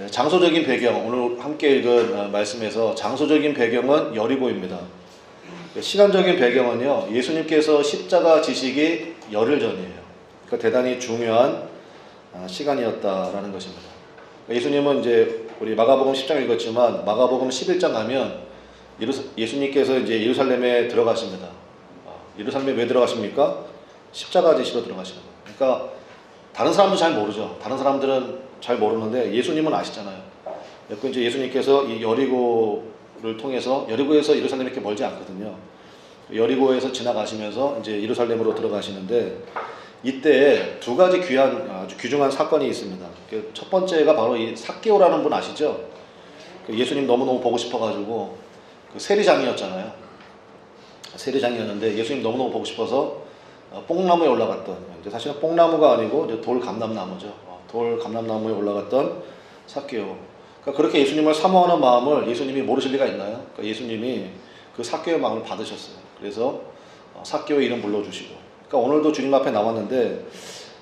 장소적인 배경, 오늘 함께 읽은 말씀에서 장소적인 배경은 여리고입니다. 시간적인 배경은요, 예수님께서 십자가 지시기 열흘 전이에요. 그러니까 대단히 중요한 시간이었다라는 것입니다. 예수님은 이제 우리 마가복음 10장 읽었지만 마가복음 11장 가면 예수님께서 이제 예루살렘에 들어가십니다. 예루살렘에 왜 들어가십니까? 십자가 지시로 들어가시는 거예요. 그러니까 다른 사람도 잘 모르죠. 다른 사람들은 잘 모르는데 예수님은 아시잖아요. 그래서 이제 예수님께서 이 여리고를 통해서, 여리고에서 예루살렘이 이렇게 멀지 않거든요. 여리고에서 지나가시면서 이제 예루살렘으로 들어가시는데, 이때 두 가지 아주 귀중한 사건이 있습니다. 첫 번째가 바로 이 삭개오라는 분 아시죠? 예수님 너무너무 보고 싶어가지고 세리장이었잖아요. 세리장이었는데 예수님 너무너무 보고 싶어서 뽕나무에 올라갔던, 이제 사실은 뽕나무가 아니고 이제 돌 감람나무죠. 돌 감람나무에 올라갔던 삭개오. 그러니까 그렇게 예수님을 사모하는 마음을 예수님이 모르실 리가 있나요? 그러니까 예수님이 그 삭개오의 마음을 받으셨어요. 그래서 삭개오의 이름 불러주시고. 그러니까 오늘도 주님 앞에 나왔는데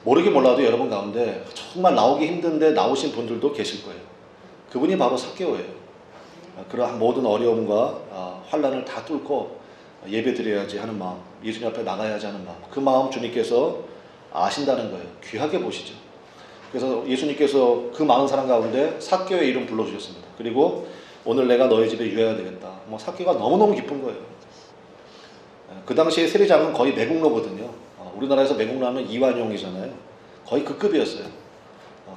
모르긴 몰라도 여러분 가운데 정말 나오기 힘든데 나오신 분들도 계실 거예요. 그분이 바로 삭개오예요. 그러한 모든 어려움과 환난을 다 뚫고 예배 드려야지 하는 마음, 예수님 앞에 나가야지 하는 마음, 그 마음 주님께서 아신다는 거예요. 귀하게 보시죠. 그래서 예수님께서 그 많은 사람 가운데 삭개오의 이름 불러주셨습니다. 그리고 오늘 내가 너희 집에 유해야 되겠다. 삭개오가 너무너무 기쁜 거예요. 그 당시에 세리장은 거의 매국노거든요. 우리나라에서 매국노하면 이완용이잖아요. 거의 그 급이었어요.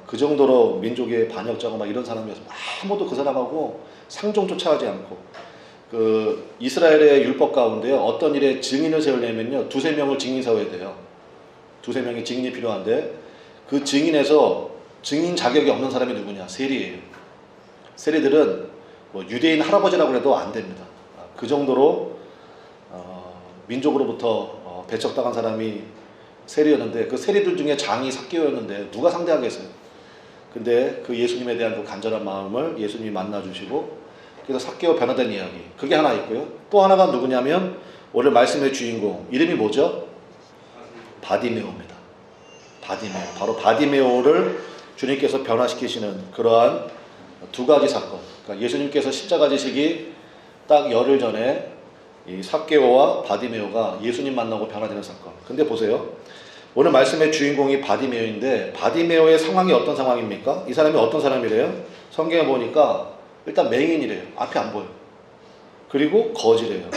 그 정도로 민족의 반역자고 막 이런 사람이었어요. 아무도 그 사람하고 상종조차 하지 않고, 그 이스라엘의 율법 가운데요, 어떤 일에 증인을 세우려면요, 두세 명을 증인 세워야 돼요. 두세 명의 증인이 필요한데, 그 증인에서 증인 자격이 없는 사람이 누구냐? 세리예요. 세리들은 뭐 유대인 할아버지라고 해도 안 됩니다. 그 정도로 민족으로부터 배척당한 사람이 세리였는데, 그 세리들 중에 장이 삭개오였는데 누가 상대하겠어요? 근데 그 예수님에 대한 그 간절한 마음을 예수님이 만나주시고, 그래서 삭개오 변화된 이야기, 그게 하나 있고요. 또 하나가 누구냐면 오늘 말씀의 주인공, 이름이 뭐죠? 바디메오입니다. 바디메오. 바로 바디메오를 주님께서 변화시키시는 그러한 두 가지 사건. 그러니까 예수님께서 십자가 지시기 딱 열흘 전에 이 삭개오와 바디메오가 예수님 만나고 변화되는 사건. 근데 보세요. 오늘 말씀의 주인공이 바디메오인데, 바디메오의 상황이 어떤 상황입니까? 이 사람이 어떤 사람이래요? 성경에 보니까 일단 맹인이래요. 앞이 안 보여. 그리고 거지래요.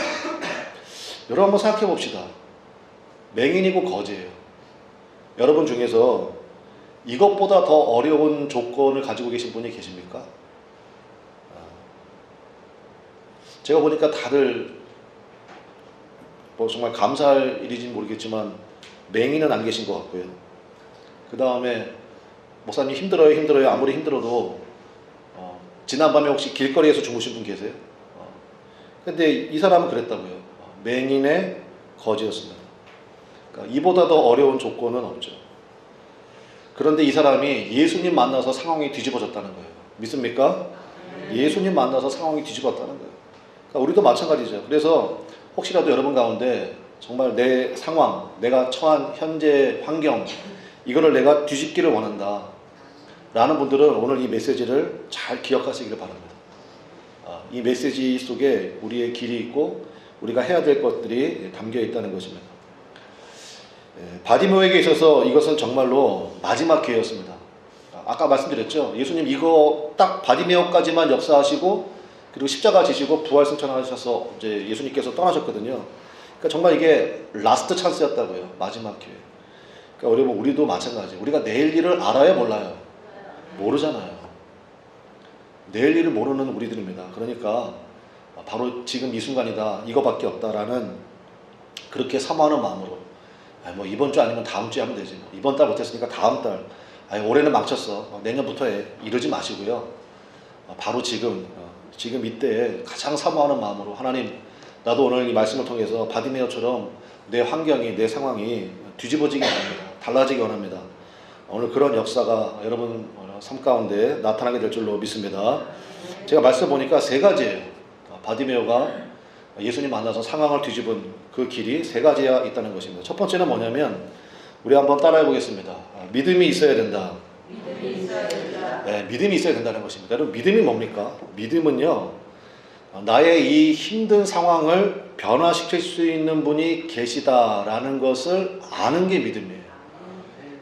여러분 한번 생각해 봅시다. 맹인이고 거지예요. 여러분 중에서 이것보다 더 어려운 조건을 가지고 계신 분이 계십니까? 제가 보니까 다들 뭐 정말 감사할 일인지는 모르겠지만 맹인은 안 계신 것 같고요. 그 다음에 목사님 힘들어요. 아무리 힘들어도 지난밤에 혹시 길거리에서 주무신 분 계세요? 근데 이 사람은 그랬다고요. 맹인의 거지였습니다. 그러니까 이보다 더 어려운 조건은 없죠. 그런데 이 사람이 예수님 만나서 상황이 뒤집어졌다는 거예요. 믿습니까? 예수님 만나서 상황이 뒤집어졌다는 거예요. 그러니까 우리도 마찬가지죠. 그래서 혹시라도 여러분 가운데 정말 내 상황, 내가 처한 현재 환경, 이거를 내가 뒤집기를 원한다 라는 분들은 오늘 이 메시지를 잘 기억하시기를 바랍니다. 이 메시지 속에 우리의 길이 있고 우리가 해야 될 것들이 담겨 있다는 것입니다. 바디메오에게 있어서 이것은 정말로 마지막 기회였습니다. 아까 말씀드렸죠. 예수님 이거 딱 바디메오까지만 역사하시고 그리고 십자가 지시고 부활 승천하셔서 이제 예수님께서 떠나셨거든요. 그러니까 정말 이게 라스트 찬스였다고요. 마지막 기회. 그러니까 여러분 우리도 마찬가지. 우리가 내일 일을 알아요, 몰라요? 모르잖아요. 내일 일을 모르는 우리들입니다. 그러니까 바로 지금 이 순간이다, 이거밖에 없다라는 그렇게 사모하는 마음으로, 뭐 이번 주 아니면 다음 주에 하면 되지, 뭐 이번 달 못했으니까 다음 달, 올해는 망쳤어, 내년부터 해, 이러지 마시고요. 바로 지금 이때에 가장 사모하는 마음으로, 하나님 나도 오늘 이 말씀을 통해서 바디메오처럼 내 환경이, 내 상황이 뒤집어지기 원합니다. 달라지기 원합니다. 오늘 그런 역사가 여러분 삶 가운데 나타나게 될 줄로 믿습니다. 제가 말씀 보니까 세 가지예요. 바디메오가 예수님 만나서 상황을 뒤집은 그 길이 세 가지가 있다는 것입니다. 첫 번째는 뭐냐면 우리 한번 따라해 보겠습니다. 믿음이 있어야 된다. 믿음이 있어야 된다는 것입니다. 여러분, 믿음이 뭡니까? 믿음은요, 나의 이 힘든 상황을 변화시킬 수 있는 분이 계시다라는 것을 아는 게 믿음이에요.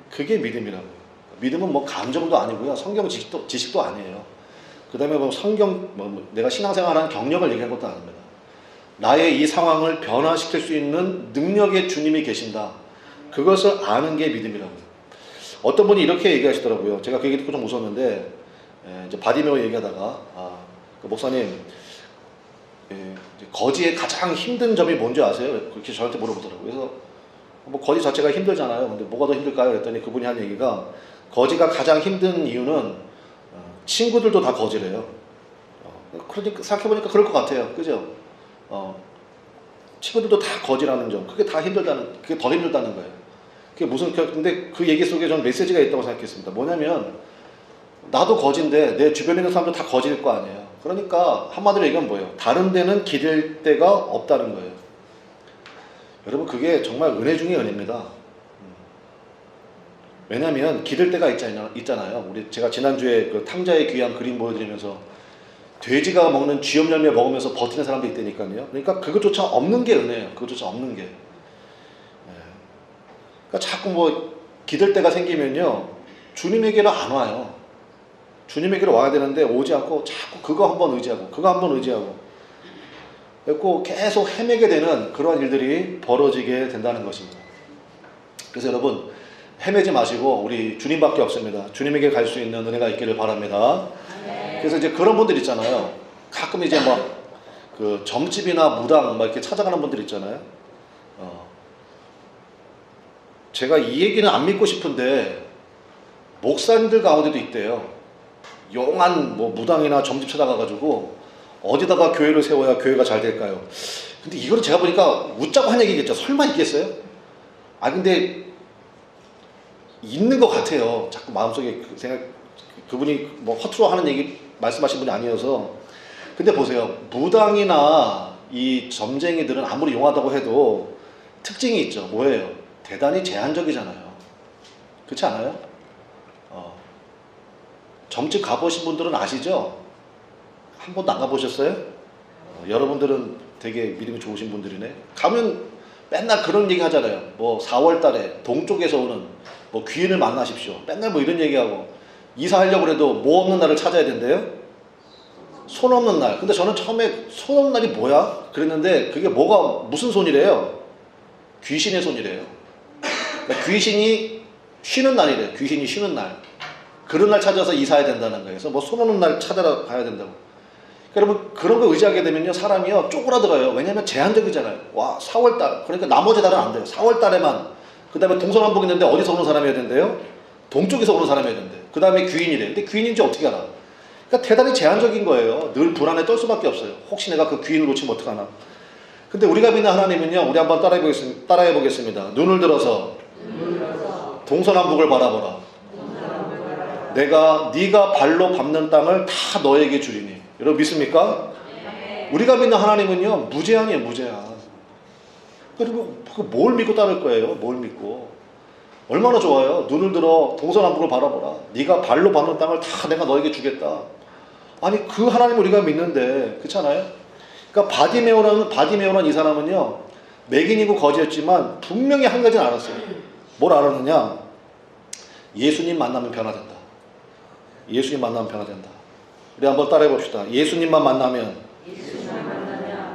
그게 믿음이라고요. 믿음은 뭐 감정도 아니고요, 성경 지식도 아니에요. 그 다음에 뭐 성경, 내가 신앙생활하는 경력을 얘기한 것도 아닙니다. 나의 이 상황을 변화시킬 수 있는 능력의 주님이 계신다. 그것을 아는 게 믿음이라고요. 어떤 분이 이렇게 얘기하시더라고요. 제가 그 얘기 듣고 좀 웃었는데, 이제 바디메오 얘기하다가, 그 목사님, 거지의 가장 힘든 점이 뭔지 아세요? 그렇게 저한테 물어보더라고요. 그래서 뭐 거지 자체가 힘들잖아요. 근데 뭐가 더 힘들까요? 그랬더니 그분이 한 얘기가, 거지가 가장 힘든 이유는 친구들도 다 거지래요. 그러니까 생각해보니까 그럴 것 같아요. 그죠? 친구들도 다 거지라는 점, 그게 더 힘들다는 거예요. 그게 근데 그 얘기 속에 저는 메시지가 있다고 생각했습니다. 뭐냐면, 나도 거지인데 내 주변에 있는 사람도 다 거지일 거 아니에요. 그러니까 한마디로 얘기하면 뭐예요? 다른 데는 기댈 데가 없다는 거예요. 여러분, 그게 정말 은혜 중에 은혜입니다. 왜냐하면 기댈 데가 있잖아요. 제가 지난주에 그 탕자의 귀한 그림 보여드리면서 돼지가 먹는 쥐염 열매 먹으면서 버티는 사람도 있다니까요. 그러니까 그것조차 없는 게 은혜예요. 그것조차 없는 게. 그러니까 자꾸 뭐 기댈 데가 생기면요, 주님에게로 안 와요. 주님에게로 와야 되는데 오지 않고 자꾸 그거 한번 의지하고 그래서 계속 헤매게 되는 그러한 일들이 벌어지게 된다는 것입니다. 그래서 여러분, 헤매지 마시고 우리 주님밖에 없습니다. 주님에게 갈 수 있는 은혜가 있기를 바랍니다. 그래서 이제 그런 분들 있잖아요. 가끔 이제 막 그 점집이나 무당 막 이렇게 찾아가는 분들 있잖아요. 제가 이 얘기는 안 믿고 싶은데 목사님들 가운데도 있대요. 용한 뭐 무당이나 점집 찾아가가지고 어디다가 교회를 세워야 교회가 잘 될까요? 근데 이거는 제가 보니까 웃자고 한 얘기겠죠. 설마 있겠어요? 근데 있는 것 같아요. 자꾸 마음속에 그분이 뭐 허투루 하는 얘기 말씀하신 분이 아니어서. 근데 보세요. 무당이나 이 점쟁이들은 아무리 용하다고 해도 특징이 있죠. 뭐예요? 대단히 제한적이잖아요. 그렇지 않아요? 점집 가보신 분들은 아시죠? 한 번도 안 가보셨어요? 여러분들은 되게 믿음이 좋으신 분들이네. 가면 맨날 그런 얘기 하잖아요. 뭐 4월 달에 동쪽에서 오는 뭐 귀인을 만나십시오. 맨날 뭐 이런 얘기하고, 이사하려고 해도 뭐 없는 날을 찾아야 된대요? 손 없는 날. 근데 저는 처음에 손 없는 날이 뭐야? 그랬는데 그게 무슨 손이래요? 귀신의 손이래요. 그러니까 귀신이 쉬는 날이래요. 귀신이 쉬는 날. 그런 날 찾아서 이사해야 된다는 거예요. 그래서 뭐 손 없는 날 찾아라 가야 된다고. 여러분, 그런 거 의지하게 되면요, 사람이요 쪼그라들어요. 왜냐면 제한적이잖아요. 와, 4월달. 그러니까 나머지 달은 안 돼요. 4월달에만. 그 다음에 동서남북 있는데 어디서 오는 사람이어야 된대요? 동쪽에서 오는 사람이어야 된대요. 그 다음에 귀인이래. 근데 귀인인지 어떻게 알아? 그러니까 대단히 제한적인 거예요. 늘 불안에 떨 수밖에 없어요. 혹시 내가 그 귀인을 놓치면 어떡하나. 근데 우리가 믿는 하나님은요, 우리 한번 따라해 보겠습니다. 눈을 들어서 동서남북을 바라보라. 네가 발로 밟는 땅을 다 너에게 주리니. 여러분 믿습니까? 우리가 믿는 하나님은요, 무제한이에요. 무제한. 그리고 뭘 믿고 따를 거예요? 뭘 믿고. 얼마나 좋아요. 눈을 들어 동서남북을 바라보라. 네가 발로 밟는 땅을 다 내가 너에게 주겠다. 아니, 그 하나님을 우리가 믿는데, 그렇잖아요? 그러니까 바디메오라는 이 사람은요, 맥인이고 거지였지만 분명히 한 가지는 알았어요. 뭘 알았느냐? 예수님 만나면 변화된다. 예수님 만나면 변화된다. 우리 한번 따라해 봅시다. 예수님만 만나면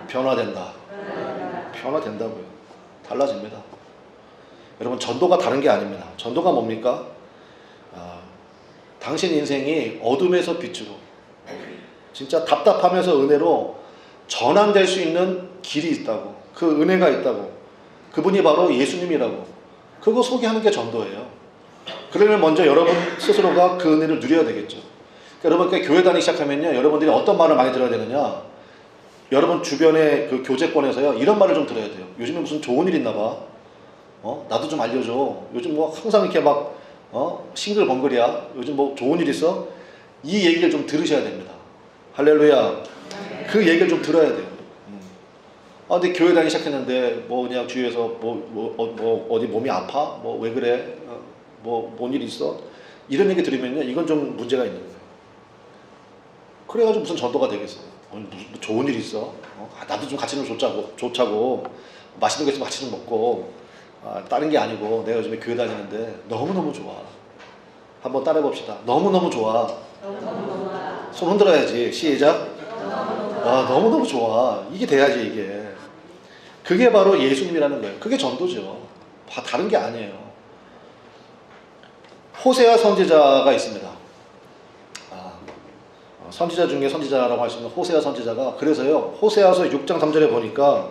변화된다. 변화된다고요. 달라집니다. 여러분, 전도가 다른 게 아닙니다. 전도가 뭡니까? 당신 인생이 어둠에서 빛으로, 진짜 답답하면서 은혜로 전환될 수 있는 길이 있다고, 그 은혜가 있다고, 그분이 바로 예수님이라고, 그거 소개하는 게 전도예요. 그러면 먼저 여러분 스스로가 그 은혜를 누려야 되겠죠. 그러니까 여러분, 교회 다니기 시작하면요, 여러분들이 어떤 말을 많이 들어야 되느냐, 여러분 주변의 그 교제권에서요, 이런 말을 좀 들어야 돼요. 요즘에 무슨 좋은 일 있나 봐. 나도 좀 알려줘. 요즘 뭐 항상 이렇게 막 싱글벙글이야. 요즘 뭐 좋은 일 있어? 이 얘기를 좀 들으셔야 됩니다. 할렐루야. 그 얘기를 좀 들어야 돼요. 근데 교회 다니기 시작했는데 뭐 그냥 주위에서 어디 몸이 아파? 뭐 왜 그래? 뭔 일 있어? 이런 얘기 들으면요, 이건 좀 문제가 있는 거예요. 그래가지고 무슨 전도가 되겠어요? 무슨 뭐 좋은 일 있어? 나도 좀 같이 좀 좋자고 맛있는 거 있으면 같이 좀 먹고 다른 게 아니고 내가 요즘에 교회 다니는데 너무너무 좋아. 한번 따라해봅시다. 너무너무 좋아. 손 흔들어야지. 시작. 너무너무 좋아. 이게 돼야지 이게. 그게 바로 예수님이라는 거예요. 그게 전도죠. 다른 게 아니에요. 호세아 선지자가 있습니다. 선지자 중에 선지자라고 할 수 있는 호세아 선지자가, 그래서요 호세아서 6장 3절에 보니까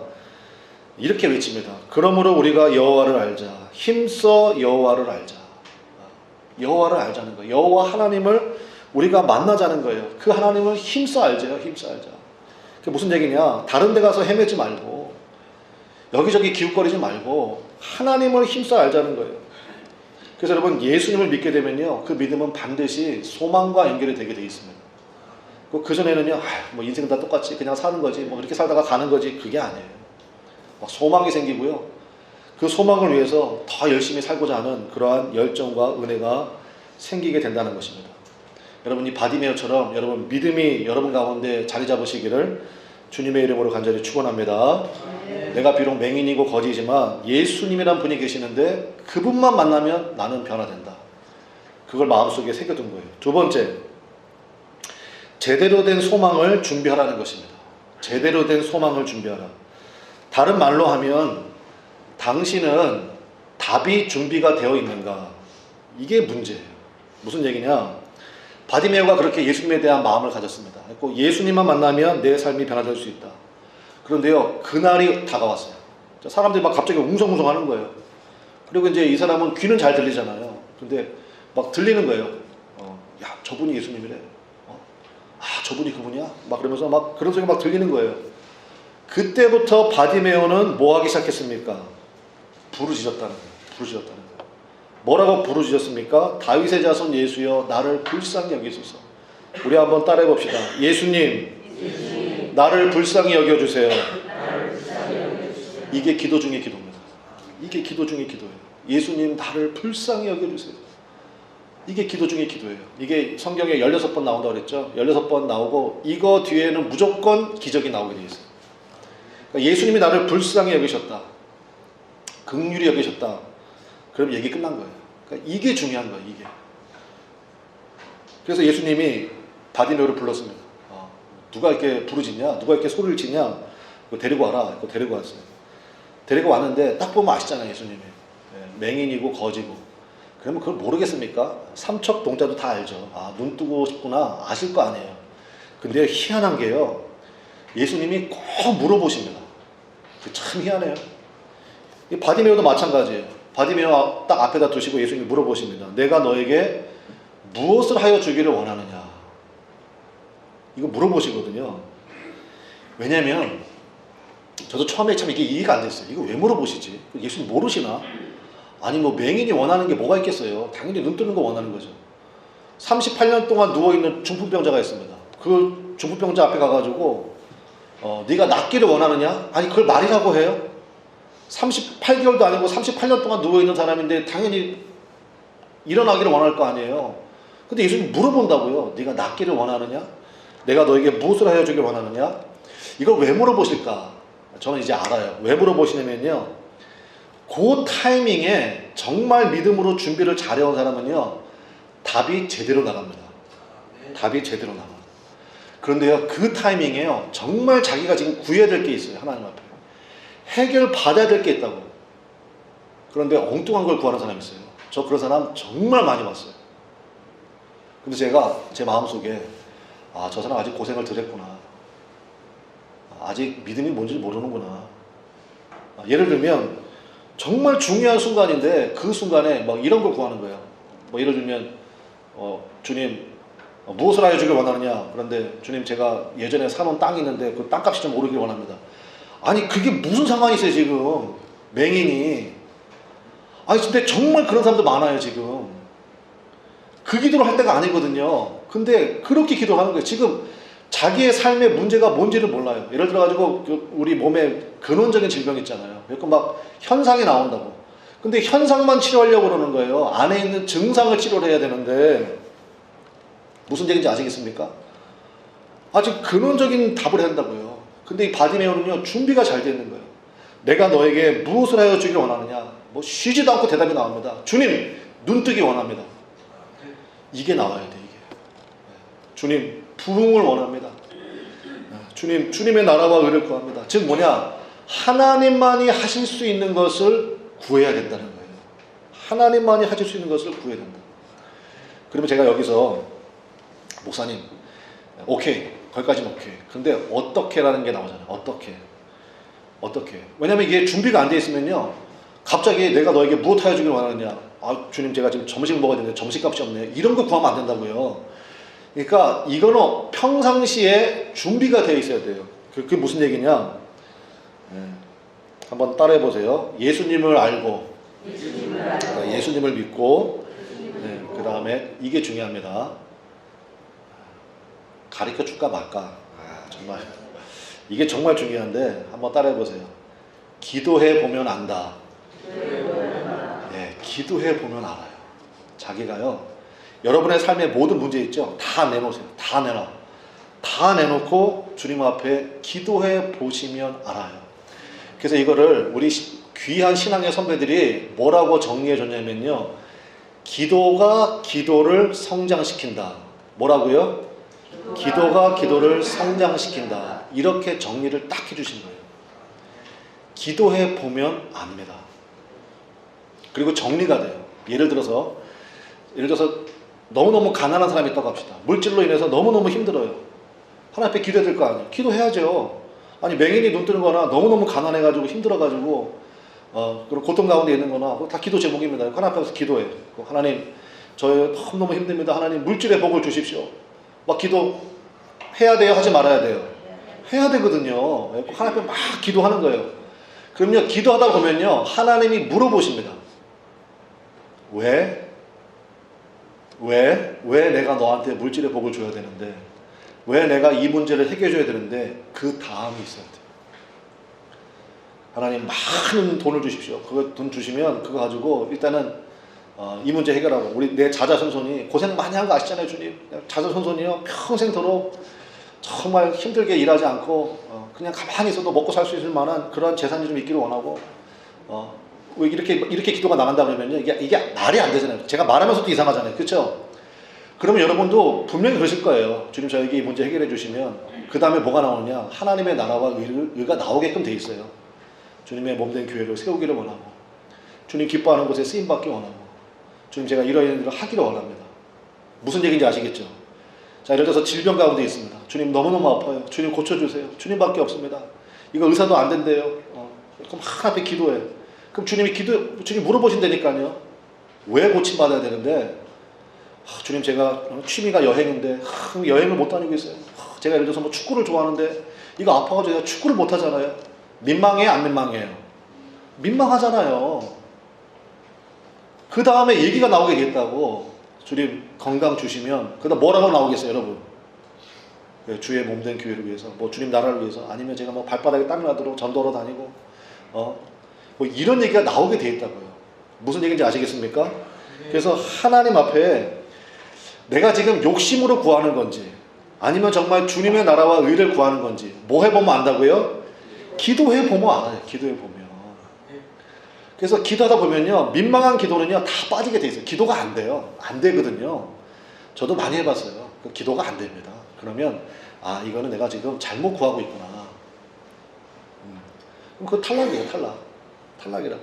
이렇게 외칩니다. 그러므로 우리가 여호와를 알자. 힘써 여호와를 알자. 여호와를 알자는 거예요. 여호와 하나님을 우리가 만나자는 거예요. 그 하나님을 힘써 알자요. 힘써 알자. 그게 무슨 얘기냐? 다른 데 가서 헤매지 말고 여기저기 기웃거리지 말고 하나님을 힘써 알자는 거예요. 그래서 여러분, 예수님을 믿게 되면요 그 믿음은 반드시 소망과 연결이 되게 돼 있습니다. 그전에는요 뭐 인생은 다 똑같이 그냥 사는 거지, 뭐 이렇게 살다가 가는 거지, 그게 아니에요. 막 소망이 생기고요, 그 소망을 위해서 더 열심히 살고자 하는 그러한 열정과 은혜가 생기게 된다는 것입니다. 여러분, 이 바디메오처럼 여러분 믿음이 여러분 가운데 자리 잡으시기를 주님의 이름으로 간절히 축원합니다. 내가 비록 맹인이고 거지지만 예수님이란 분이 계시는데 그분만 만나면 나는 변화된다. 그걸 마음속에 새겨둔 거예요. 두 번째, 제대로 된 소망을 준비하라는 것입니다. 제대로 된 소망을 준비하라. 다른 말로 하면 당신은 답이 준비가 되어 있는가? 이게 문제예요. 무슨 얘기냐? 바디메오가 그렇게 예수님에 대한 마음을 가졌습니다. 예수님만 만나면 내 삶이 변화될 수 있다. 그런데요, 그날이 다가왔어요. 사람들이 막 갑자기 웅성웅성 하는 거예요. 그리고 이제 이 사람은 귀는 잘 들리잖아요. 근데 막 들리는 거예요. 야, 저분이 예수님이래. 저분이 그분이야? 막 그러면서 막 그런 소리가 막 들리는 거예요. 그때부터 바디메오는 뭐 하기 시작했습니까? 부르짖었다는 거예요. 부르짖었다는 거예요. 뭐라고 부르짖었습니까? 다윗의 자손 예수여, 나를 불쌍히 여기소서. 우리 한번 따라해 봅시다. 예수님, 나를 불쌍히 여겨주세요. 이게 기도 중의 기도입니다. 이게 기도 중의 기도예요. 예수님, 나를 불쌍히 여겨주세요. 이게 기도 중의 기도예요. 이게 성경에 16번 나온다고 그랬죠. 16번 나오고 이거 뒤에는 무조건 기적이 나오게 되어 있어요. 그러니까 예수님이 나를 불쌍히 여기셨다, 긍휼히 여기셨다, 그럼 얘기 끝난 거예요. 그러니까 이게 중요한 거예요. 이게. 그래서 예수님이 바디메오를 불렀습니다. 누가 이렇게 부르짖냐? 누가 이렇게 소리를 치냐? 데리고 와라. 데리고 왔어요. 데리고 왔는데 딱 보면 아시잖아요. 예수님이. 맹인이고 거지고. 그러면 그걸 모르겠습니까? 삼척동자도 다 알죠. 눈 뜨고 싶구나. 아실 거 아니에요. 근데 희한한 게요, 예수님이 꼭 물어보십니다. 참 희한해요. 이 바디메오도 마찬가지예요. 바디메오 딱 앞에다 두시고 예수님이 물어보십니다. 내가 너에게 무엇을 하여 주기를 원하느냐? 이거 물어보시거든요. 왜냐면 저도 처음에 참 이게 이해가 안 됐어요. 이거 왜 물어보시지? 예수님 모르시나? 아니 뭐 맹인이 원하는 게 뭐가 있겠어요? 당연히 눈 뜨는 거 원하는 거죠. 38년 동안 누워있는 중풍병자가 있습니다. 그 중풍병자 앞에 가가지고 네가 낫기를 원하느냐? 아니 그걸 말이라고 해요? 38개월도 아니고 38년 동안 누워있는 사람인데 당연히 일어나기를 원할 거 아니에요. 근데 예수님 물어본다고요. 네가 낫기를 원하느냐? 내가 너에게 무엇을 하여 주길 원하느냐? 이걸 왜 물어보실까? 저는 이제 알아요. 왜 물어보시냐면요, 그 타이밍에 정말 믿음으로 준비를 잘해온 사람은요, 답이 제대로 나갑니다. 답이 제대로 나가. 그런데요, 그 타이밍에요, 정말 자기가 지금 구해야 될 게 있어요. 하나님 앞에 해결 받아야 될 게 있다고. 그런데 엉뚱한 걸 구하는 사람이 있어요. 저 그런 사람 정말 많이 봤어요. 근데 제가 제 마음속에 저 사람 아직 고생을 덜 했구나. 아직 믿음이 뭔지 모르는구나. 예를 들면 정말 중요한 순간인데 그 순간에 막 이런 걸 구하는 거예요. 뭐 예를 들면 주님 무엇을 하여 주길 원하느냐? 그런데 주님, 제가 예전에 사놓은 땅이 있는데 그 땅값이 좀 오르길 원합니다. 아니 그게 무슨 상관이 있어요 지금? 맹인이. 아니 근데 정말 그런 사람도 많아요 지금. 그 기도를 할 때가 아니거든요. 근데 그렇게 기도하는 거예요. 지금 자기의 삶의 문제가 뭔지를 몰라요. 예를 들어가지고 우리 몸에 근원적인 질병 있잖아요. 그러니까 막 현상이 나온다고. 근데 현상만 치료하려고 그러는 거예요. 안에 있는 증상을 치료를 해야 되는데 무슨 얘기인지 아시겠습니까? 아주 근원적인 답을 한다고요. 근데 이 바디메오는요, 준비가 잘 되어 있는 거예요. 내가 너에게 무엇을 하여 주길 원하느냐? 뭐 쉬지도 않고 대답이 나옵니다. 주님, 눈뜨기 원합니다. 이게 나와야 돼, 이게. 주님, 부흥을 원합니다. 주님, 주님의 나라와 의를 구합니다. 즉 뭐냐? 하나님만이 하실 수 있는 것을 구해야 된다는 거예요. 하나님만이 하실 수 있는 것을 구해야 된다. 그러면 제가 여기서 목사님, 오케이, 거기까지는 오케이. 근데 어떻게라는 게 나오잖아요. 어떻게? 왜냐면 이게 준비가 안 돼 있으면요, 갑자기 내가 너에게 무엇 하여 주길 원하느냐? 아, 주님, 제가 지금 점심을 먹어야 되는데 점심값이 없네. 이런 거 구하면 안 된다고요. 그러니까 이거는 평상시에 준비가 되어 있어야 돼요. 그게 무슨 얘기냐? 한번 따라해 보세요. 예수님을 알고, 예수님을 믿고, 그 다음에 이게 중요합니다. 가르쳐 줄까 말까? 정말 이게 정말 중요한데 한번 따라해 보세요. 기도해 보면 안다. 네, 기도해 보면 알아요. 자기가요, 여러분의 삶의 모든 문제 있죠? 다 내놓으세요. 다 내놓고 주님 앞에 기도해 보시면 알아요. 그래서 이거를 우리 귀한 신앙의 선배들이 뭐라고 정리해 줬냐면요, 기도가 기도를 성장시킨다. 뭐라고요? 기도가 기도를 성장시킨다. 이렇게 정리를 딱 해주신 거예요. 기도해 보면 압니다. 그리고 정리가 돼요. 예를 들어서 너무너무 가난한 사람이 있다고 합시다. 물질로 인해서 너무너무 힘들어요. 하나님 앞에 기도해야 될 거 아니에요. 기도해야죠. 아니, 맹인이 눈 뜨는 거나 너무너무 가난해가지고 힘들어가지고 그리고 고통 가운데 있는 거나 다 기도 제목입니다. 하나님 앞에서 기도해. 하나님, 저 너무너무 힘듭니다. 하나님, 물질의 복을 주십시오. 막 기도해야 돼요? 하지 말아야 돼요? 해야 되거든요. 하나님 앞에 막 기도하는 거예요. 그럼요, 기도하다 보면요, 하나님이 물어보십니다. 왜 내가 너한테 물질의 복을 줘야 되는데, 왜 내가 이 문제를 해결해 줘야 되는데, 그 다음이 있어야 돼요. 하나님, 많은 돈을 주십시오. 그거 돈 주시면 그거 가지고 일단은 이 문제 해결하고, 내 자자손손이 고생 많이 한 거 아시잖아요, 주님. 자자손손이요, 평생토록 정말 힘들게 일하지 않고 그냥 가만히 있어도 먹고 살 수 있을 만한 그런 재산이 좀 있기를 원하고, 왜 이렇게 기도가 나간다 그러면요, 이게 말이 안 되잖아요. 제가 말하면서도 이상하잖아요, 그렇죠? 그러면 여러분도 분명히 그러실 거예요. 주님, 저에게 이 문제 해결해 주시면 그 다음에 뭐가 나오느냐? 하나님의 나라와 의가 나오게끔 돼 있어요. 주님의 몸된 교회를 세우기를 원하고, 주님 기뻐하는 곳에 쓰임받기 원하고, 주님, 제가 이런 일을 하기를 원합니다. 무슨 얘기인지 아시겠죠? 자, 예를 들어서 질병 가운데 있습니다. 주님, 너무너무 아파요. 주님, 고쳐주세요. 주님밖에 없습니다. 이거 의사도 안 된대요. 그럼 하나님 앞에 기도해. 그럼 주님 물어보신다니까요. 왜 고침받아야 되는데, 주님, 제가 취미가 여행인데 여행을 못 다니고 있어요. 제가 예를 들어서 뭐 축구를 좋아하는데 이거 아파가지고 제가 축구를 못 하잖아요. 민망해요, 안 민망해요? 민망하잖아요. 그 다음에 얘기가 나오게 되겠다고. 주님, 건강 주시면 그 다음 뭐라고 나오겠어요, 여러분? 주의 몸된 교회를 위해서, 뭐 주님 나라를 위해서, 아니면 제가 뭐 발바닥에 땀이 나도록 전도하러 다니고, 뭐 이런 얘기가 나오게 돼 있다고요. 무슨 얘기인지 아시겠습니까? 그래서 하나님 앞에 내가 지금 욕심으로 구하는 건지, 아니면 정말 주님의 나라와 의를 구하는 건지, 뭐 해보면 안다고요? 기도해보면 알아요. 기도해보면. 그래서 기도하다 보면요, 민망한 기도는요, 다 빠지게 돼 있어요. 기도가 안 돼요. 안 되거든요. 저도 많이 해봤어요. 기도가 안 됩니다. 그러면, 이거는 내가 지금 잘못 구하고 있구나. 그럼 그거 탈락이에요, 탈락이라.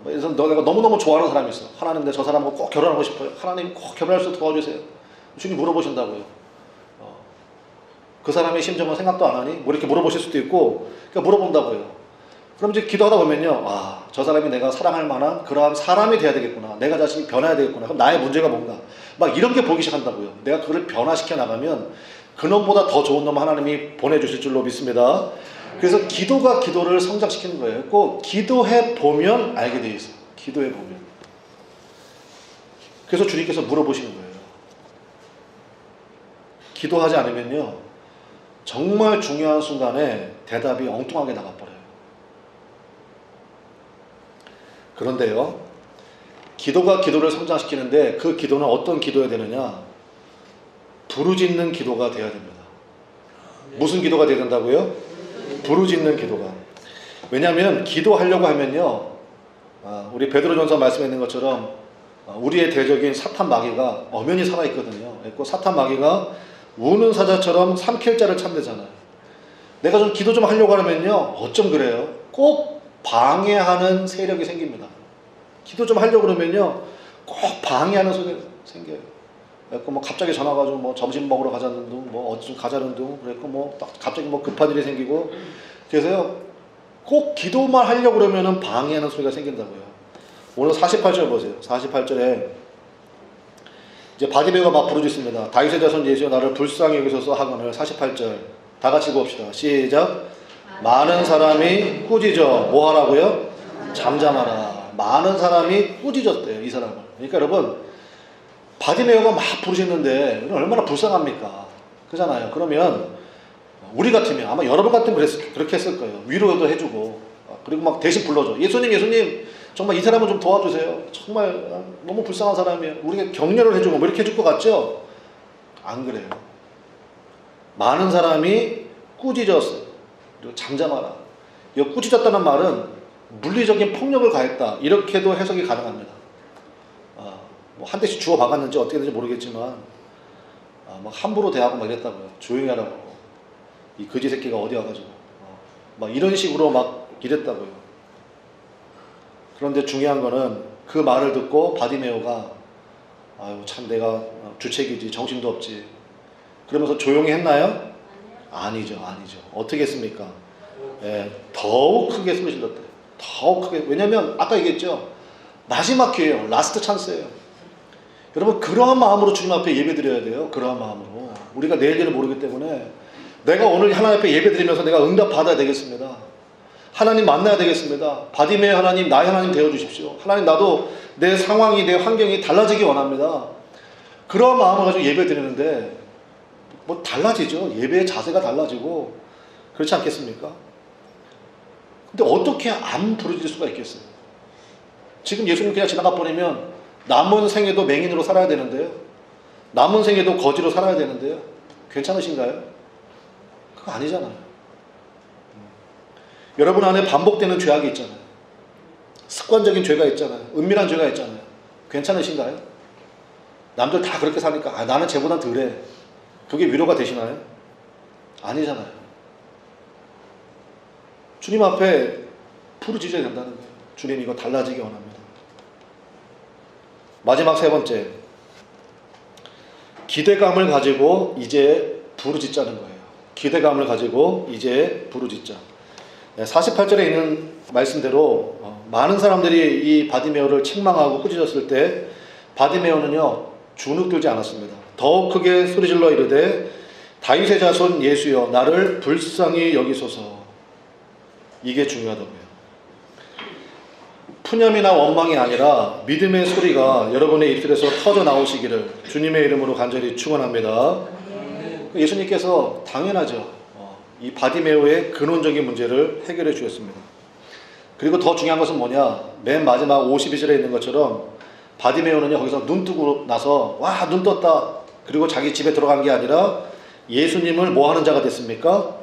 그래서 내가 너무너무 좋아하는 사람이 있어. 하나님, 저 사람하고 꼭 결혼하고 싶어요. 하나님, 꼭 결혼할 수 있도록 도와주세요. 주님 물어보신다고요. 그 사람의 심정은 생각도 안 하니? 뭐 이렇게 물어보실 수도 있고, 그러니까 물어본다고요. 그럼 이제 기도하다 보면요, 저 사람이 내가 사랑할 만한 그러한 사람이 돼야 되겠구나. 내가 자신이 변해야 되겠구나. 그럼 나의 문제가 뭔가. 막 이런 게 보이기 시작한다고요. 내가 그걸 변화시켜 나가면 그놈보다 더 좋은 놈 하나님이 보내주실 줄로 믿습니다. 그래서 기도가 기도를 성장시키는 거예요. 꼭 기도해 보면 알게 돼 있어요. 기도해 보면. 그래서 주님께서 물어보시는 거예요. 기도하지 않으면요, 정말 중요한 순간에 대답이 엉뚱하게 나가버려요. 그런데요, 기도가 기도를 성장시키는데 그 기도는 어떤 기도여야 되느냐? 부르짖는 기도가 되어야 됩니다. 무슨 기도가 되어야 된다고요? 부르짖는 기도가. 왜냐하면 기도하려고 하면요, 우리 베드로전서 말씀에 있는 것처럼 우리의 대적인 사탄 마귀가 엄연히 살아있거든요. 그 사탄 마귀가 우는 사자처럼 삼킬 자를 찾는잖아요. 내가 좀 기도 좀 하려고 하면요, 어쩜 그래요? 꼭 방해하는 세력이 생깁니다. 기도 좀 하려고 그러면요, 꼭 방해하는 소리가 생겨요. 그래서 뭐 갑자기 전화 가지고 뭐 점심 먹으러 가자는 둥, 뭐 어디 좀 가자는 둥, 그랬고 뭐 갑자기 뭐 급한 일이 생기고, 그래서요, 꼭 기도만 하려고 그러면은 방해하는 소리가 생긴다고요. 오늘 48절 보세요. 48절에 이제 바디메오가 막 부르짖습니다. 다윗의 자손 예수여 나를 불쌍히 여기소서 하거늘. 48절 다 같이 봅시다. 시작. 많은 사람이 꾸짖어 뭐 하라고요? 잠잠하라. 많은 사람이 꾸짖었대요, 이 사람을. 그러니까 여러분, 바디메오가 막 부르짖는데 얼마나 불쌍합니까? 그잖아요. 그러면 우리 같으면, 아마 여러분 같으면 그렇게 했을 거예요. 위로도 해주고, 그리고 막 대신 불러줘. 예수님, 정말 이 사람을 좀 도와주세요. 정말 너무 불쌍한 사람이에요. 우리가 격려를 해주고 뭐 이렇게 해줄 것 같죠? 안 그래요. 많은 사람이 꾸짖었어요. 그리고 잠잠하라. 이 꾸짖었다는 말은 물리적인 폭력을 가했다, 이렇게도 해석이 가능합니다. 뭐 한 대씩 주워 박았는지 어떻게 되는지 모르겠지만, 막 함부로 대하고 막 이랬다고요. 조용히 하라고. 이 거지 새끼가 어디 와가지고 막 이런 식으로 막 이랬다고요. 그런데 중요한 거는 그 말을 듣고 바디메오가 아유 참 내가 주책이지, 정신도 없지, 그러면서 조용히 했나요? 아니죠. 어떻게 했습니까? 더욱 크게 소리 질렀대요. 더욱 크게. 왜냐면 아까 얘기했죠, 마지막 기회예요. 라스트 찬스예요. 여러분, 그러한 마음으로 주님 앞에 예배 드려야 돼요. 그러한 마음으로. 우리가 내일을 모르기 때문에 내가 오늘 하나님 앞에 예배 드리면서 내가 응답 받아야 되겠습니다. 하나님 만나야 되겠습니다. 바디메오 하나님, 나의 하나님 되어주십시오. 하나님, 나도 내 상황이, 내 환경이 달라지기 원합니다. 그런 마음을 가지고 예배 드리는데 뭐 달라지죠. 예배의 자세가 달라지고, 그렇지 않겠습니까? 근데 어떻게 안 부르짖을 수가 있겠어요? 지금 예수님 그냥 지나가 버리면 남은 생에도 맹인으로 살아야 되는데요, 남은 생에도 거지로 살아야 되는데요, 괜찮으신가요? 그거 아니잖아요. 여러분 안에 반복되는 죄악이 있잖아요. 습관적인 죄가 있잖아요. 은밀한 죄가 있잖아요. 괜찮으신가요? 남들 다 그렇게 사니까 나는 쟤보단 덜해. 그게 위로가 되시나요? 아니잖아요. 주님 앞에 부르짖어야 된다는 거예요. 주님, 이거 달라지기 원합니다. 마지막 세 번째, 기대감을 가지고 이제 부르짖자는 거예요. 기대감을 가지고 이제 부르짖자. 48절에 있는 말씀대로 많은 사람들이 이 바디메오를 책망하고 꾸짖었을 때 바디메오는요 주눅들지 않았습니다. 더욱 크게 소리질러 이르되 다윗의 자손 예수여 나를 불쌍히 여기소서. 이게 중요하다고요. 푸념이나 원망이 아니라 믿음의 소리가 여러분의 입술에서 터져 나오시기를 주님의 이름으로 간절히 축원합니다. 예수님께서 당연하죠, 이 바디메오의 근원적인 문제를 해결해 주셨습니다. 그리고 더 중요한 것은 뭐냐, 맨 마지막 52절에 있는 것처럼 바디메오는요 거기서 눈 뜨고 나서 와 눈 떴다, 그리고 자기 집에 들어간 게 아니라 예수님을 뭐 하는 자가 됐습니까?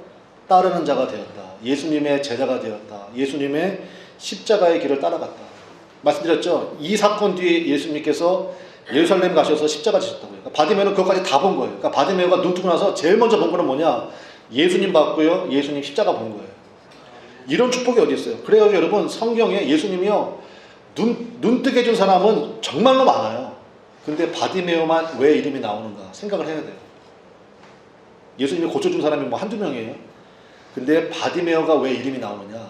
따르는 자가 되었다. 예수님의 제자가 되었다. 예수님의 십자가의 길을 따라갔다. 말씀드렸죠? 이 사건 뒤에 예수님께서 예루살렘 가셔서 십자가 지셨다고요. 그러니까 바디메오는 그것까지 다 본 거예요. 그러니까 바디메오가 눈 뜨고 나서 제일 먼저 본 거는 뭐냐, 예수님 봤고요, 예수님 십자가 본 거예요. 이런 축복이 어디 있어요? 그래요 여러분, 성경에 예수님이요 눈 뜨게 해준 사람은 정말로 많아요. 근데 바디메오만 왜 이름이 나오는가 생각을 해야 돼요. 예수님이 고쳐준 사람이 뭐 한두 명이에요. 근데 바디메오가 왜 이름이 나오느냐,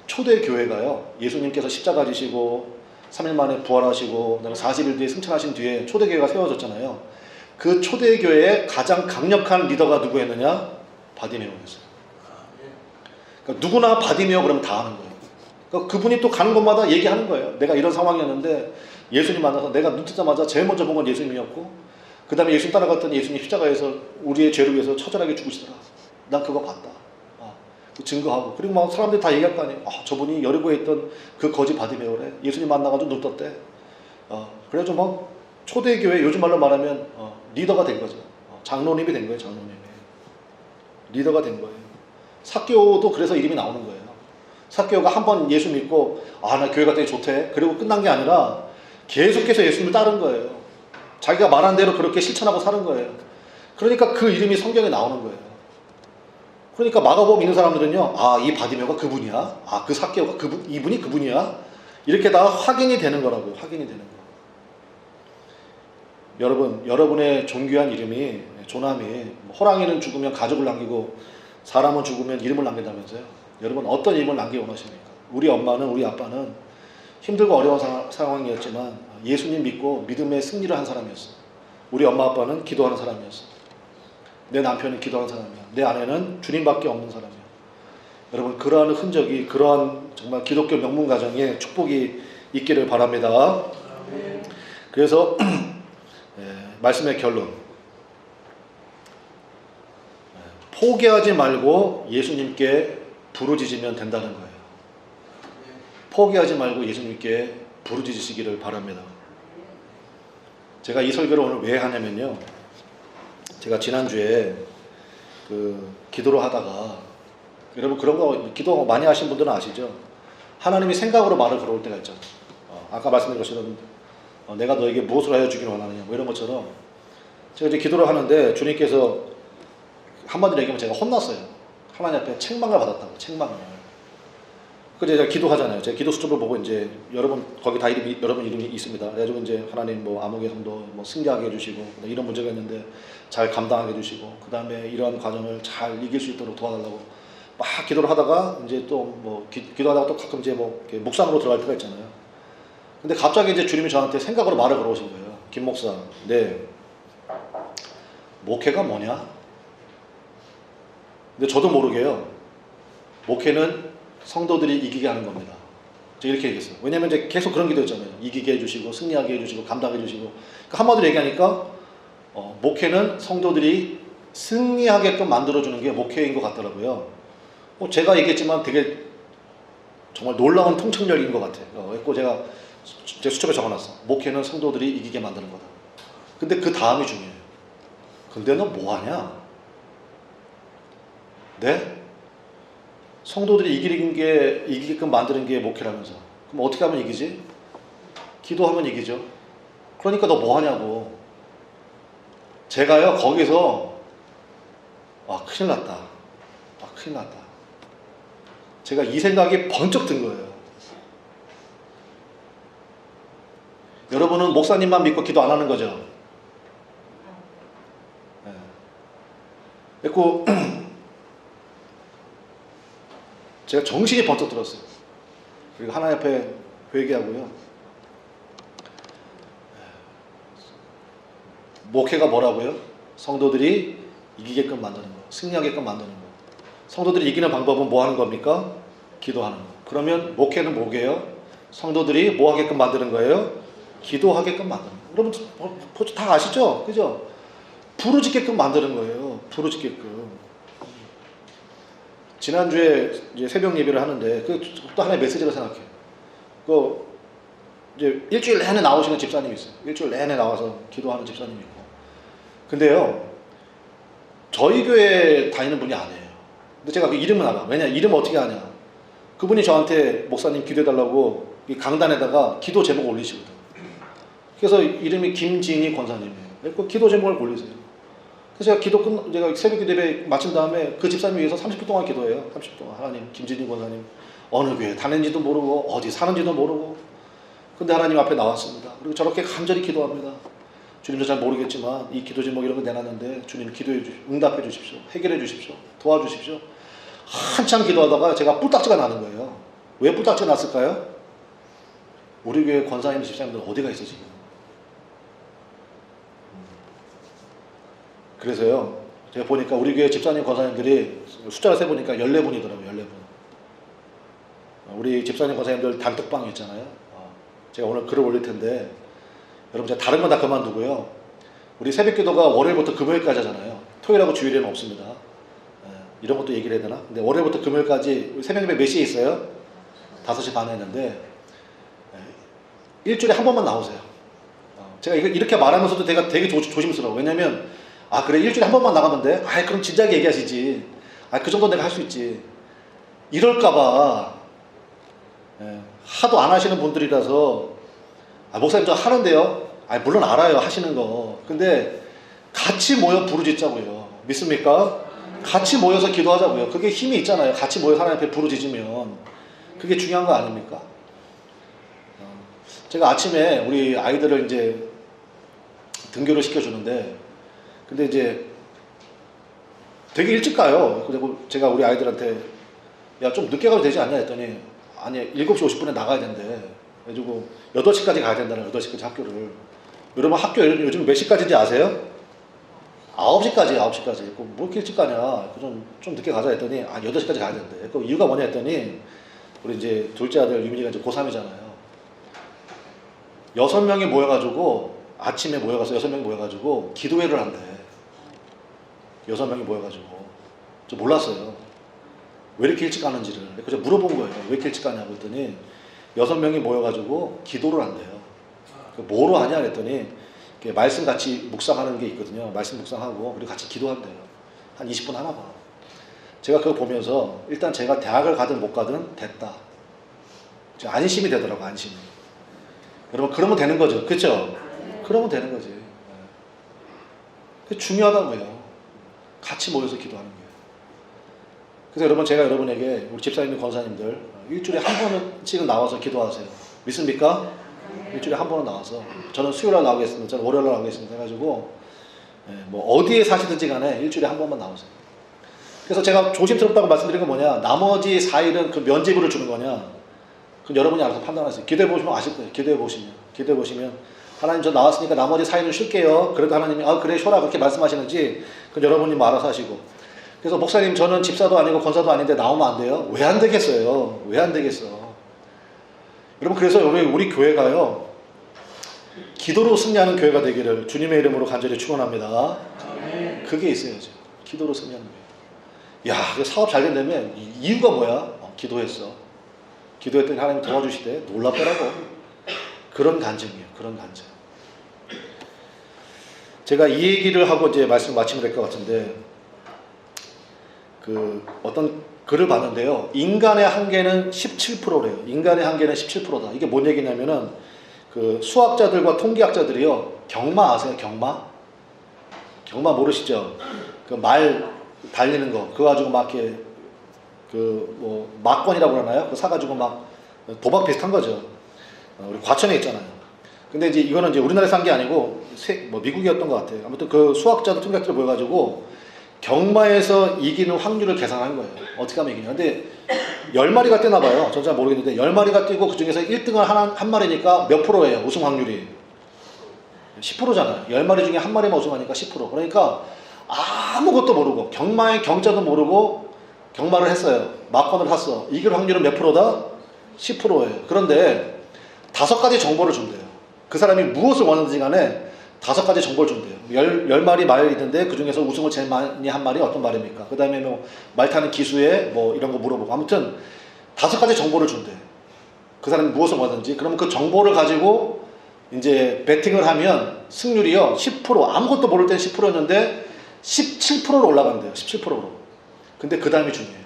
초대교회가요 예수님께서 십자가 지시고 3일 만에 부활하시고 40일 뒤에 승천하신 뒤에 초대교회가 세워졌잖아요. 그 초대교회의 가장 강력한 리더가 누구였느냐? 바디메오였어요. 그러니까 누구나 바디메오 그러면 다 아는 거예요. 그러니까 그분이 또 가는 곳마다 얘기하는 거예요. 내가 이런 상황이었는데 예수님 만나서 내가 눈 뜨자마자 제일 먼저 본 건 예수님이었고, 그 다음에 예수님 따라갔더니 예수님 십자가에서 우리의 죄를 위해서 처절하게 죽으시더라. 난 그거 봤다. 증거하고, 그리고 막 사람들이 다 얘기할 거 아니에요. 저분이 여리고에 있던 그 거지 바디메오래. 예수님 만나가지고 눈 떴대. 그래가지고 막 초대교회, 요즘 말로 말하면 리더가 된 거죠. 장로님이 된 거예요. 장로님이. 리더가 된 거예요. 삭개오도 그래서 이름이 나오는 거예요. 삭개오가 한 번 예수 믿고 나 교회 갔더니 좋대. 그리고 끝난 게 아니라 계속해서 예수님을 따른 거예요. 자기가 말한 대로 그렇게 실천하고 사는 거예요. 그러니까 그 이름이 성경에 나오는 거예요. 그러니까 마가복음 읽는 사람들은요, 이 바디메오가 그분이야? 그 삭개오가 이분이 그분이야? 이렇게 다 확인이 되는 거라고요. 확인이 되는 거. 여러분의 존귀한 이름이, 조남이, 호랑이는 죽으면 가족을 남기고 사람은 죽으면 이름을 남긴다면서요. 여러분 어떤 이름을 남기기 원하십니까? 우리 엄마는, 우리 아빠는 힘들고 어려운 상황이었지만 예수님 믿고 믿음의 승리를 한 사람이었어. 우리 엄마 아빠는 기도하는 사람이었어. 내 남편은 기도하는 사람이야. 내 아내는 주님밖에 없는 사람이야. 여러분 그러한 흔적이, 그러한 정말 기독교 명문 가정에 축복이 있기를 바랍니다. 그래서 말씀의 결론, 포기하지 말고 예수님께 부르짖으면 된다는 거예요. 포기하지 말고 예수님께 부르짖으시기를 바랍니다. 제가 이 설교를 오늘 왜 하냐면요, 제가 지난주에 기도를 하다가, 여러분 그런 거 기도 많이 하신 분들은 아시죠? 하나님이 생각으로 말을 걸어올 때가 있잖아요. 아까 말씀드린 것처럼 내가 너에게 무엇을 하여 주기를 원하느냐, 뭐 이런 것처럼 제가 이제 기도를 하는데 주님께서 한마디로 얘기하면 제가 혼났어요. 하나님 앞에 책망을 받았다고, 책망을. 그래서 제가 기도하잖아요. 제가 기도 수첩을 보고 이제 여러분 거기 다 여러분 이름이 있습니다. 그래가지고 이제 하나님 아무개 성도 승리하게 해주시고, 이런 문제가 있는데 잘 감당하게 해주시고, 그 다음에 이러한 과정을 잘 이길 수 있도록 도와달라고 막 기도를 하다가 이제 또 기도하다가 또 가끔 이제 묵상으로 들어갈 때가 있잖아요. 근데 갑자기 이제 주님이 저한테 생각으로 말을 걸어오신 거예요. 김 목사, 목회가 뭐냐? 근데 저도 모르게요, 목회는 성도들이 이기게 하는 겁니다. 제가 이렇게 얘기했어요. 왜냐면 이제 계속 그런 기도했잖아요. 이기게 해주시고, 승리하게 해주시고, 감당해 주시고. 그러니까 한마디로 얘기하니까 목회는 성도들이 승리하게끔 만들어주는 게 목회인 것 같더라고요. 제가 얘기했지만 되게 정말 놀라운 통찰력인 것 같아요. 그래서 제가 제 수첩에 적어놨어. 목회는 성도들이 이기게 만드는 거다. 근데 그 다음이 중요해요. 근데 너 뭐하냐? 네? 성도들이 이기게끔 만드는 게 목회라면서. 그럼 어떻게 하면 이기지? 기도하면 이기죠. 그러니까 너 뭐하냐고. 제가요 거기서 큰일 났다. 큰일 났다. 제가 이 생각이 번쩍 든 거예요. 여러분은 목사님만 믿고 기도 안 하는 거죠? 네. 그리고 제가 정신이 번쩍 들었어요. 그리고 하나님 앞에 회개하고요. 목회가 뭐라고요? 성도들이 이기게끔 만드는 거, 승리하게끔 만드는 거. 성도들이 이기는 방법은 뭐 하는 겁니까? 기도하는 거. 그러면 목회는 뭐게요? 성도들이 뭐 하게끔 만드는 거예요? 기도하게끔 만드는 거. 여러분 다 아시죠? 그죠? 부르짖게끔 만드는 거예요. 부르짖게끔. 지난주에 이제 새벽 예배를 하는데 또 하나의 메시지를 생각해요. 이제 일주일 내내 나오시는 집사님이 있어요. 일주일 내내 나와서 기도하는 집사님이 있고. 근데요, 저희 교회 다니는 분이 아니에요. 근데 제가 그 이름은 알아. 왜냐, 이름 어떻게 아냐. 그분이 저한테 목사님 기도해달라고 이 강단에다가 기도 제목을 올리시거든. 그래서 이름이 김진희 권사님이에요. 그 기도 제목을 올리세요. 그래서 제가 새벽 기도 예배 마친 다음에 그 집사님 위해서 30분 동안 기도해요. 30분 동안. 하나님, 김진희 권사님 어느 교회 다녔는지도 모르고 어디 사는지도 모르고, 근데 하나님 앞에 나왔습니다. 그리고 저렇게 간절히 기도합니다. 주님도 잘 모르겠지만 이 기도 제목 이런 거 내놨는데 주님 응답해 주십시오. 해결해 주십시오. 도와주십시오. 한참 기도하다가 제가 뿔딱지가 나는 거예요. 왜 뿔딱지가 났을까요? 우리 교회 권사님 집사님들 어디가 있어 지금? 그래서요, 제가 보니까 우리 교회 집사님 권사님들이 숫자를 세보니까 14분이더라고요. 14분. 우리 집사님 권사님들 단톡방 있잖아요. 제가 오늘 글을 올릴 텐데, 여러분 제가 다른 건 다 그만두고요, 우리 새벽기도가 월요일부터 금요일까지 하잖아요. 토요일하고 주일에는 없습니다. 이런 것도 얘기를 해야 되나? 근데 월요일부터 금요일까지 새벽예배 몇 시에 있어요? 5시 반에 했는데 일주일에 한 번만 나오세요. 제가 이렇게 말하면서도 되게 조심스러워. 왜냐면 아 그래 일주일에 한 번만 나가면 돼? 아 그럼 진작에 얘기하시지. 아 그 정도 내가 할 수 있지. 이럴까봐 하도 안 하시는 분들이라서 아, 목사님 저 하는데요. 아 물론 알아요 하시는 거. 근데 같이 모여 부르짖자고요. 믿습니까? 같이 모여서 기도하자고요. 그게 힘이 있잖아요. 같이 모여 하나님 앞에 부르짖으면 그게 중요한 거 아닙니까? 제가 아침에 우리 아이들을 이제 등교를 시켜주는데 근데 이제 되게 일찍 가요. 그리고 제가 우리 아이들한테 야 좀 늦게 가도 되지 않냐 했더니 아니 7시 50분에 나가야 된대. 그래가지고 8시까지 가야 된다는 8시까지 학교를. 여러분 학교 요즘 몇 시까지인지 아세요? 9시까지 9시까지. 뭐 이렇게 일찍 가냐. 좀 늦게 가자 했더니 아 8시까지 가야 된대. 그 이유가 뭐냐 했더니 우리 이제 둘째 아들 유민이가 이제 고3이잖아요. 6명이 모여가지고 아침에 모여가서 6명이 모여가지고 기도회를 한대. 6명이 모여가지고 저 몰랐어요. 왜 이렇게 일찍 가는지를. 그래서 물어본 거예요. 왜 이렇게 일찍 가냐고 했더니 6명이 모여가지고 기도를 한대요. 뭐로 하냐 그랬더니 말씀 같이 묵상하는 게 있거든요. 말씀 묵상하고 그리고 같이 기도한대요. 한 20분 하나 봐. 제가 그거 보면서 일단 제가 대학을 가든 못 가든 됐다. 안심이 되더라고. 안심이. 여러분 그러면 되는 거죠. 그렇죠? 그러면 되는 거지. 그게 중요하다고요. 같이 모여서 기도하는 게. 그래서 여러분 제가 여러분에게 우리 집사님들 권사님들 일주일에 한 번씩은 나와서 기도하세요. 믿습니까? 일주일에 한 번은 나와서 저는 수요일날 나오겠습니다. 저는 월요일날 나오겠습니다. 해가지고 뭐 어디에 사시든지 간에 일주일에 한 번만 나오세요. 그래서 제가 조심스럽다고 말씀드린 건 뭐냐, 나머지 4일은 그 면제부를 주는 거냐, 그건 여러분이 알아서 판단하세요. 기도해 보시면 아실 거예요. 기도해 보시면 하나님 저 나왔으니까 나머지 4일은 쉴게요. 그래도 하나님이 아 그래 쉬어라 그렇게 말씀하시는지 그건 여러분이 뭐 알아서 하시고. 그래서 목사님 저는 집사도 아니고 권사도 아닌데 나오면 안 돼요? 왜 안 되겠어요? 왜 안 되겠어? 여러분 그래서 우리 교회가요 기도로 승리하는 교회가 되기를 주님의 이름으로 간절히 축원합니다. 그게 있어야죠. 기도로 승리하는 교회. 야 사업 잘 된다면 이유가 뭐야? 기도했어. 기도했더니 하나님 도와주시대. 놀랍더라고. 그런 간증이에요. 그런 간증. 제가 이 얘기를 하고 이제 말씀 마치면 될 것 같은데 어떤 글을 봤는데요. 인간의 한계는 17%래요. 인간의 한계는 17%다. 이게 뭔 얘기냐면은 수학자들과 통계학자들이요. 경마 아세요? 경마 모르시죠? 말 달리는 거. 그거 가지고 막 이렇게 뭐 막권이라고 그러나요? 그거 사가지고 막 도박 비슷한 거죠. 우리 과천에 있잖아요. 근데 이제 이거는 이제 우리나라에서 한 게 아니고 뭐 미국이었던 것 같아요. 아무튼 그 수학자들 통계학자들 모여가지고 경마에서 이기는 확률을 계산한 거예요. 어떻게 하면 이기냐. 근데 10마리가 뛰나 봐요. 전 잘 모르겠는데 10마리가 뛰고 그 중에서 1등을 한 마리니까 몇 프로예요? 우승 확률이 10%잖아요. 10마리 중에 한 마리만 우승하니까 10%. 그러니까 아무것도 모르고 경마의 경자도 모르고 경마를 했어요. 막권을 샀어. 이길 확률은 몇 프로다? 10%예요. 그런데 5가지 정보를 준대요. 그 사람이 무엇을 원하는지 간에 5가지 정보를 준대요. 10마리 말이 있는데 그 중에서 우승을 제일 많이 한 말이 어떤 말입니까? 그 다음에 뭐 말 타는 기수에 뭐 이런 거 물어보고 아무튼 5가지 정보를 준대. 그 사람이 무엇을 원하는지. 그러면 그 정보를 가지고 이제 배팅을 하면 승률이요 10% 아무것도 모를 땐 10%였는데 17%로 올라간대요. 17%로. 근데 그 다음이 중요해요.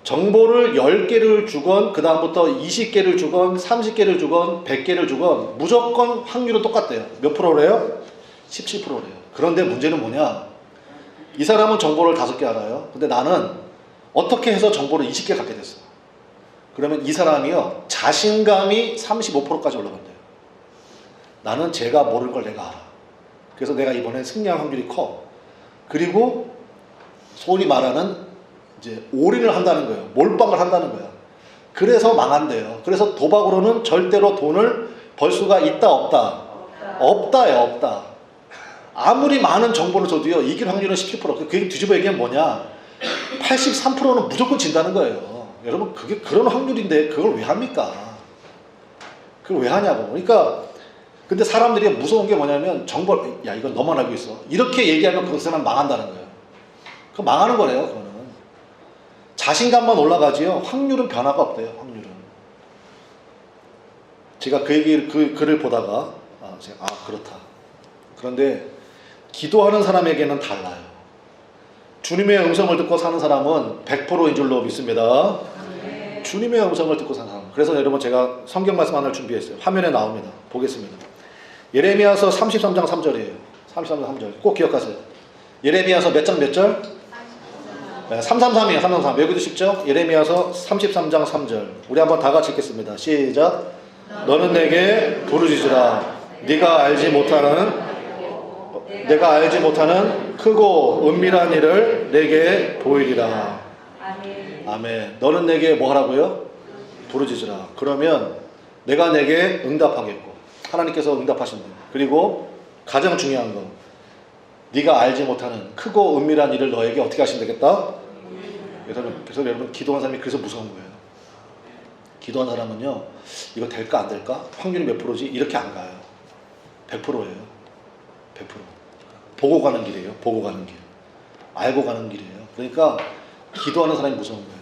정보를 10개를 주건 그 다음부터 20개를 주건 30개를 주건 100개를 주건 무조건 확률은 똑같대요. 몇 프로래요? 17%래요. 그런데 문제는 뭐냐, 이 사람은 정보를 5개 알아요. 근데 나는 어떻게 해서 정보를 20개 갖게 됐어. 그러면 이 사람이요 자신감이 35%까지 올라간대요. 나는 제가 모르는 걸 내가 알아. 그래서 내가 이번에 승리할 확률이 커. 그리고 소위 말하는 이제 올인을 한다는 거예요. 몰빵을 한다는 거야. 그래서 망한대요. 그래서 도박으로는 절대로 돈을 벌 수가 있다 없다? 없다예요. 없다. 아무리 많은 정보를 줘도요 이길 확률은 17%. 그게 뒤집어 얘기하면 뭐냐, 83%는 무조건 진다는 거예요. 여러분 그게 그런 확률인데 그걸 왜 합니까? 그걸 왜 하냐고. 그러니까 근데 사람들이 무서운 게 뭐냐면 정보를 야 이건 너만 알고 있어 이렇게 얘기하면 그 사람 망한다는 거예요. 그거 망하는 거래요. 그거는 자신감만 올라가지요 확률은 변화가 없대요. 확률은. 제가 그 글을 보다가 그렇다. 그런데 기도하는 사람에게는 달라요. 주님의 음성을 듣고 사는 사람은 100%인 줄로 믿습니다. 주님의 음성을 듣고 사는 사람. 그래서 여러분 제가 성경 말씀 하나를 준비했어요. 화면에 나옵니다. 보겠습니다. 예레미야서 33장 3절이에요. 33장 3절. 꼭 기억하세요. 예레미야서 몇 장 몇 절? 333이에요. 333. 외우기도 쉽죠? 예레미야서 33장 3절. 우리 한번 다 같이 읽겠습니다. 시작. 너는 내게 부르짖으라. 내가 알지 못하는 크고 은밀한 일을 내게 보이리라. 아멘. 너는 내게 뭐 하라고요? 부르짖으라. 그러면 내가 내게 응답하겠고, 하나님께서 응답하신다. 그리고 가장 중요한 건 네가 알지 못하는 크고 은밀한 일을 너에게 어떻게 하시면 되겠다? 그래서 여러분 기도하는 사람이 그래서 무서운 거예요. 기도하는 사람은요, 이거 될까 안 될까? 확률이 몇 프로지? 이렇게 안 가요. 100%예요. 100%. 보고 가는 길이에요. 보고 가는 길. 알고 가는 길이에요. 그러니까 기도하는 사람이 무서운 거예요.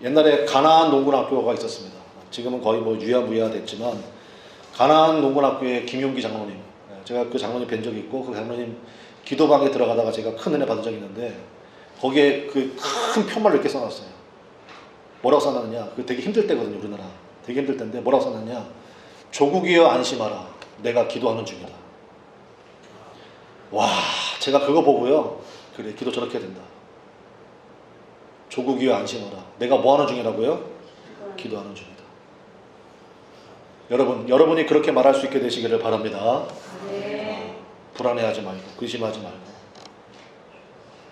옛날에 가나안 농군학교가 있었습니다. 지금은 거의 뭐 유야무야 됐지만, 가나안 농군학교의 김용기 장로님, 제가 그 장로님 뵌 적이 있고, 그 장로님 기도방에 들어가다가 제가 큰 은혜 받은 적이 있는데, 거기에 그 큰 편말을 이렇게 써놨어요. 뭐라고 써놨느냐? 그 되게 힘들 때거든요, 우리나라. 되게 힘들 때인데 뭐라고 써놨냐? 조국이여 안심하라. 내가 기도하는 중이다. 와, 제가 그거 보고요. 그래, 기도 저렇게 해야 된다. 조국이여 안심하라. 내가 뭐 하는 중이라고요? 기도하는 중이다. 여러분이 그렇게 말할 수 있게 되시기를 바랍니다. 불안해하지 말고, 근심하지 말고.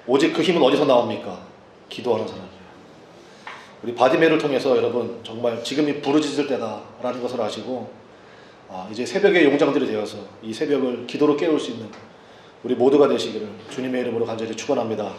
오직 그 힘은 어디서 나옵니까? 기도하는 사람이에요. 우리 바디메를 통해서 여러분 정말 지금이 부르짖을 때다라는 것을 아시고, 이제 새벽의 용장들이 되어서 이 새벽을 기도로 깨울 수 있는 우리 모두가 되시기를 주님의 이름으로 간절히 축원합니다.